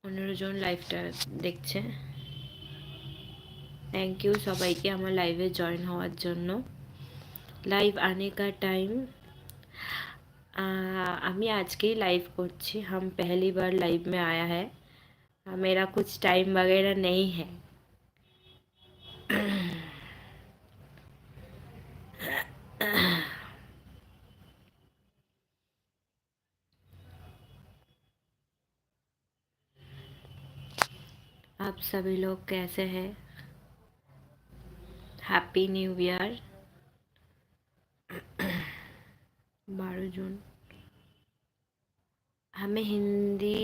15 জন লাইভটা দেখছে। Thank you সবাইকে আমার লাইভে জয়েন হওয়ার জন্য। लाइव आने का टाइम আমি আজকেই लाइव করছি। हम पहली बार लाइव में आया है। मेरा कुछ टाइम वगैरह नहीं है। आप सभी लोग कैसे हैं? Happy new year. 12 जून। हमें हिंदी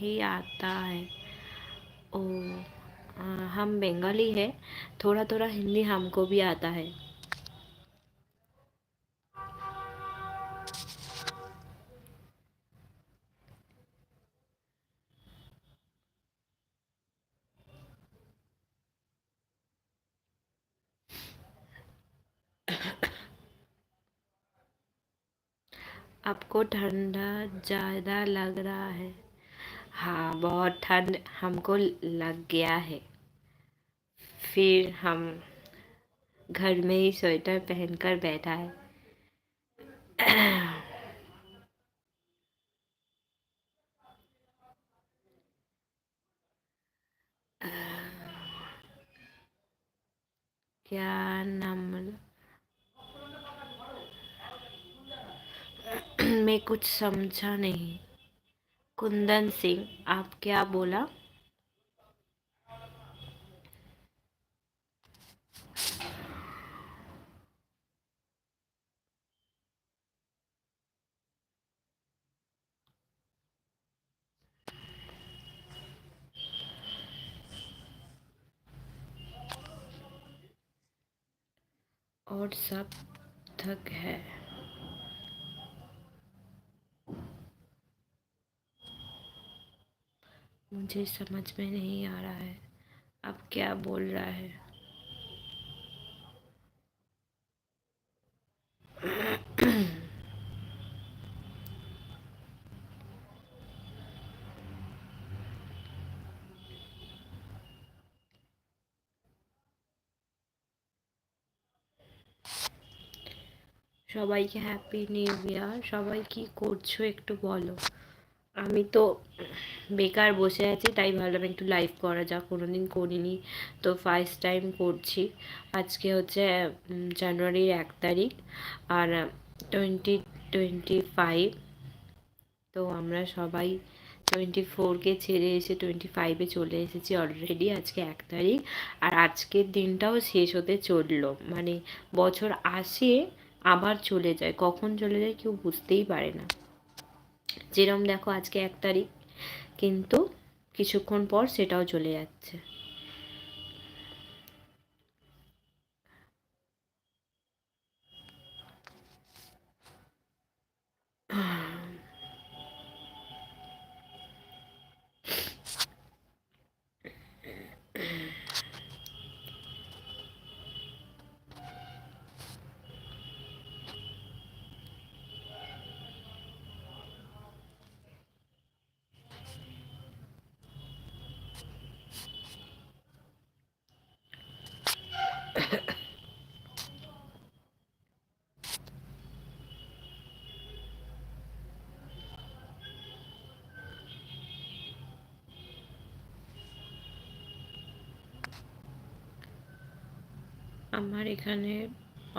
ही आता है। ओ हम बंगाली है, थोड़ा थोड़ा हिंदी हमको भी आता है। आपको ठंडा ज़्यादा लग रहा है? हाँ, बहुत ठंड हमको लग गया है। फिर हम घर में ही स्वेटर पहनकर बैठा है। क्या नाम? मैं कुछ समझा नहीं। कुंदन सिंह, आप क्या बोला? और सब थक है। मुझे समझ में नहीं आ रहा है अब क्या बोल रहा है। সবাইকে হ্যাপি নিউ ইয়ার। সবাই কি করছো একটু বলো। আমি তো বেকার বসে আছি, তাই ভাবলাম একটু লাইভ করা যাক, কোনোদিন করিনি তো ফার্স্ট টাইম করছি। আজকে হচ্ছে জানুয়ারির 1 তারিখ আর 2025। তো আমরা সবাই 24কে ছেড়ে এসে 25-এ চলে এসেছি অলরেডি। আজকে 1 তারিখ আর আজকের দিনটাও শেষ হতে চললো। মানে বছর আসে আবার চলে যায়, কখন চলে যায় কেউ বুঝতেই পারে না। যেরকম দেখো আজকে 1 তারিখ, কিন্তু কিছুক্ষণ পর সেটাও চলে যাচ্ছে। আমার এখানে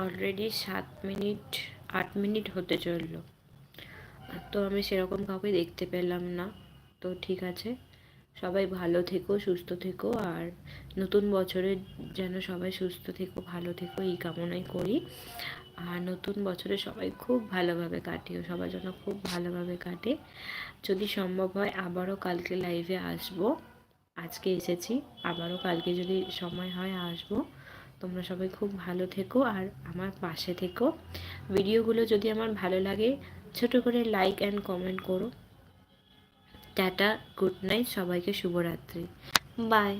অলরেডি 8 মিনিট হতে চললো, তো আমি সেরকম কাউকে দেখতে পেলাম না। তো ঠিক আছে, সবাই ভালো থেকো, সুস্থ থেকো, আর নতুন বছরে যেন সবাই সুস্থ থেকো, ভালো থেকো এই কামনাই করি। আর নতুন বছরে সবাই খুব ভালোভাবে কাটিও, সবার জন্য খুব ভালোভাবে কাটে। যদি সম্ভব হয় আবারও কালকে লাইভে আসবো। আজকে এসেছি, আবারও কালকে যদি সময় হয় আসবো। তোমরা সবাই খুব ভালো থেকো আর আমার পাশে থেকো। ভিডিওগুলো যদি আমার ভালো লাগে ছোট করে লাইক অ্যান্ড কমেন্ট করো। টাটা, গুড নাইট, সবাইকে শুভরাত্রি, বাই।